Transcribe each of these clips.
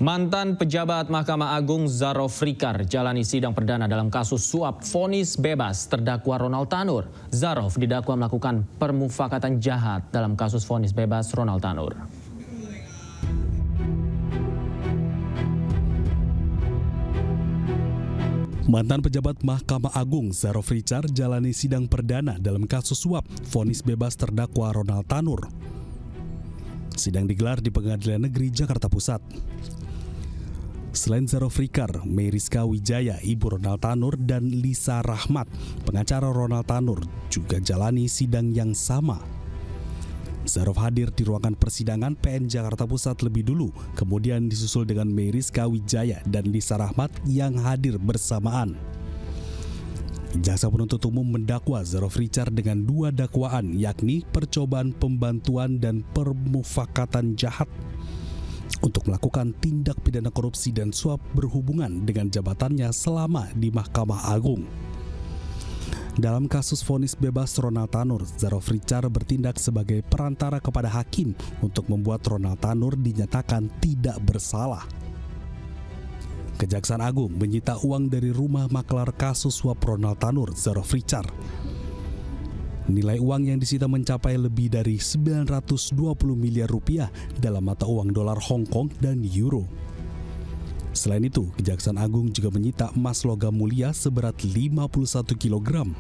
Mantan pejabat Mahkamah Agung Zarof Rikar jalani sidang perdana dalam kasus suap vonis bebas terdakwa Ronald Tanur. Zarof didakwa melakukan permufakatan jahat dalam kasus vonis bebas Ronald Tanur. Mantan pejabat Mahkamah Agung Zarof Rikar jalani sidang perdana dalam kasus suap vonis bebas terdakwa Ronald Tanur. Sidang digelar di Pengadilan Negeri Jakarta Pusat. Selain Zarof Rikar, Meriska Wijaya, ibu Ronald Tanur, dan Lisa Rahmat, pengacara Ronald Tanur, juga jalani sidang yang sama. Zarof hadir di ruangan persidangan PN Jakarta Pusat lebih dulu, kemudian disusul dengan Meriska Wijaya dan Lisa Rahmat yang hadir bersamaan. Jaksa penuntut umum mendakwa Zarof Rikar dengan 2 dakwaan, yakni percobaan pembantuan dan permufakatan jahat untuk melakukan tindak pidana korupsi dan suap berhubungan dengan jabatannya selama di Mahkamah Agung. Dalam kasus vonis bebas Ronald Tanur, Zarof Rikar bertindak sebagai perantara kepada hakim untuk membuat Ronald Tanur dinyatakan tidak bersalah. Kejaksaan Agung menyita uang dari rumah maklar kasus suap Ronald Tanur, Zarof Rikar. Nilai uang yang disita mencapai lebih dari 920 miliar rupiah dalam mata uang dolar Hong Kong dan euro. Selain itu, Kejaksaan Agung juga menyita emas logam mulia seberat 51 kg.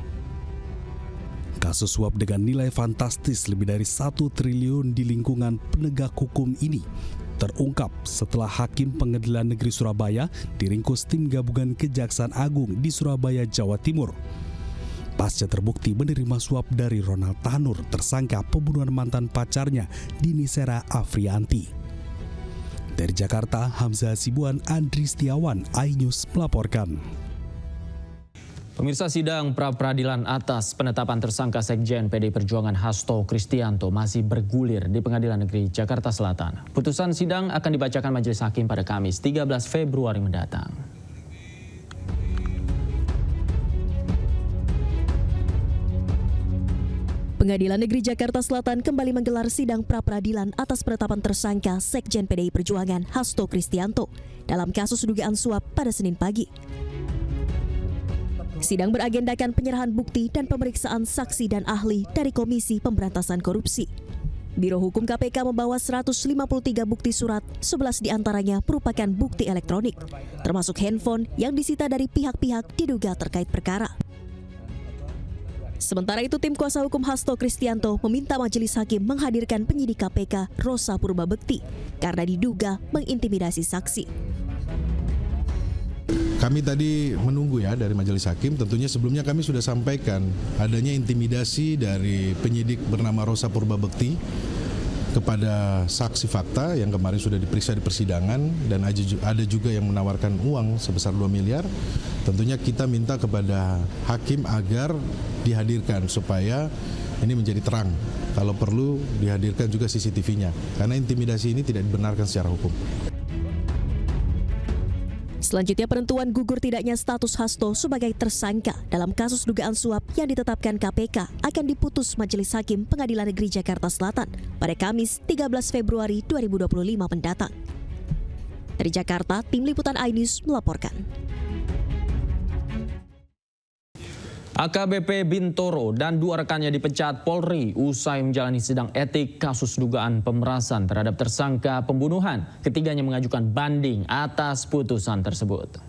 Kasus suap dengan nilai fantastis lebih dari 1 triliun di lingkungan penegak hukum ini terungkap setelah Hakim Pengadilan Negeri Surabaya diringkus tim gabungan Kejaksaan Agung di Surabaya, Jawa Timur. Pasca terbukti menerima suap dari Ronald Tanur, tersangka pembunuhan mantan pacarnya Dini Sera Afrianti. Dari Jakarta, Hamzah Sibuan, Andri Setiawan, iNews melaporkan. Pemirsa, sidang pra-peradilan atas penetapan tersangka Sekjen PDI Perjuangan Hasto Kristianto masih bergulir di Pengadilan Negeri Jakarta Selatan. Putusan sidang akan dibacakan Majelis Hakim pada Kamis 13 Februari mendatang. Pengadilan Negeri Jakarta Selatan kembali menggelar sidang pra-peradilan atas penetapan tersangka Sekjen PDI Perjuangan Hasto Kristianto dalam kasus dugaan suap pada Senin pagi. Sidang beragendakan penyerahan bukti dan pemeriksaan saksi dan ahli dari Komisi Pemberantasan Korupsi. Biro Hukum KPK membawa 153 bukti surat, 11 diantaranya merupakan bukti elektronik, termasuk handphone yang disita dari pihak-pihak diduga terkait perkara. Sementara itu, tim kuasa hukum Hasto Kristianto meminta Majelis Hakim menghadirkan penyidik KPK Rosa Purbabekti karena diduga mengintimidasi saksi. Kami tadi menunggu ya dari Majelis Hakim, tentunya sebelumnya kami sudah sampaikan adanya intimidasi dari penyidik bernama Rosa Purbabekti kepada saksi fakta yang kemarin sudah diperiksa di persidangan, dan ada juga yang menawarkan uang sebesar 2 miliar. Tentunya kita minta kepada hakim agar dihadirkan supaya ini menjadi terang. Kalau perlu dihadirkan juga CCTV-nya, karena intimidasi ini tidak dibenarkan secara hukum. Selanjutnya, penentuan gugur tidaknya status Hasto sebagai tersangka dalam kasus dugaan suap yang ditetapkan KPK akan diputus Majelis Hakim Pengadilan Negeri Jakarta Selatan pada Kamis 13 Februari 2025 mendatang. Dari Jakarta, Tim Liputan iNews melaporkan. AKBP Bintoro dan 2 rekannya dipecat Polri usai menjalani sidang etik kasus dugaan pemerasan terhadap tersangka pembunuhan. Ketiganya mengajukan banding atas putusan tersebut.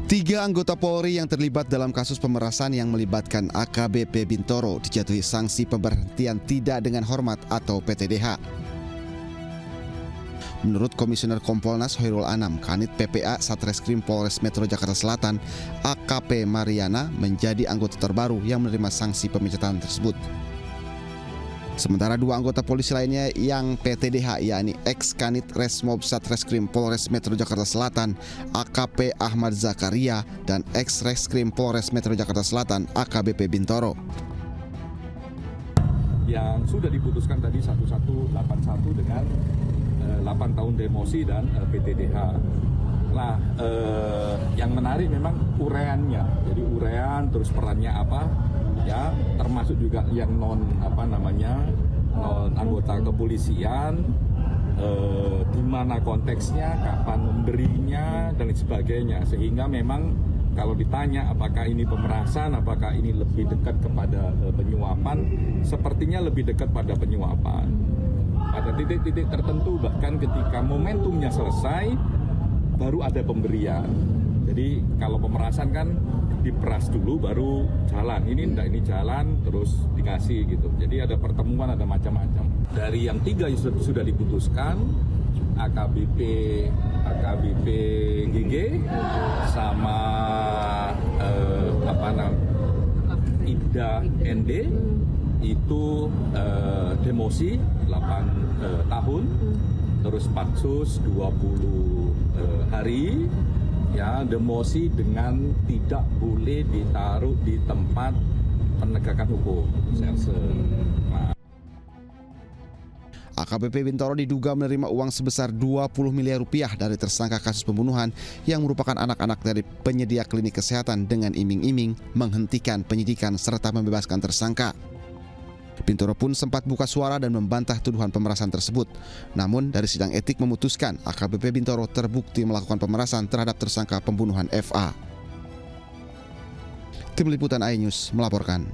Tiga anggota Polri yang terlibat dalam kasus pemerasan yang melibatkan AKBP Bintoro dijatuhi sanksi pemberhentian tidak dengan hormat atau PTDH. Menurut Komisioner Kompolnas Hoirul Anam, Kanit PPA Satreskrim Polres Metro Jakarta Selatan, AKP Mariana menjadi anggota terbaru yang menerima sanksi pemecatan tersebut. Sementara 2 anggota polisi lainnya yang PTDH, yakni ex-Kanit Resmob Satreskrim Polres Metro Jakarta Selatan, AKP Ahmad Zakaria, dan ex-Reskrim Polres Metro Jakarta Selatan, AKBP Bintoro. Yang sudah diputuskan tadi 1181 dengan 8 tahun demosi dan PTDH. Nah, yang menarik memang uraiannya. Jadi uraian terus perannya apa, ya, termasuk juga yang non data kepolisian, di mana konteksnya, kapan memberinya, dan sebagainya. Sehingga memang kalau ditanya apakah ini pemerasan, apakah ini lebih dekat kepada penyuapan, sepertinya lebih dekat pada penyuapan. Pada titik-titik tertentu, bahkan ketika momentumnya selesai, baru ada pemberian. Jadi kalau pemerasan kan diperas dulu baru jalan. Ini enggak, ini jalan terus dikasih gitu. Jadi ada pertemuan, ada macam-macam. Dari yang 3 yang sudah diputuskan, AKBP GG sama Ida ND itu demosi 8 tahun, terus Patsus 20 hari, ya, demosi dengan tidak boleh ditaruh di tempat penegakan hukum. AKBP Bintoro diduga menerima uang sebesar 20 miliar rupiah dari tersangka kasus pembunuhan yang merupakan anak-anak dari penyedia klinik kesehatan dengan iming-iming menghentikan penyidikan serta membebaskan tersangka. Bintoro pun sempat buka suara dan membantah tuduhan pemerasan tersebut. Namun dari sidang etik memutuskan AKBP Bintoro terbukti melakukan pemerasan terhadap tersangka pembunuhan FA. Tim Liputan iNews melaporkan.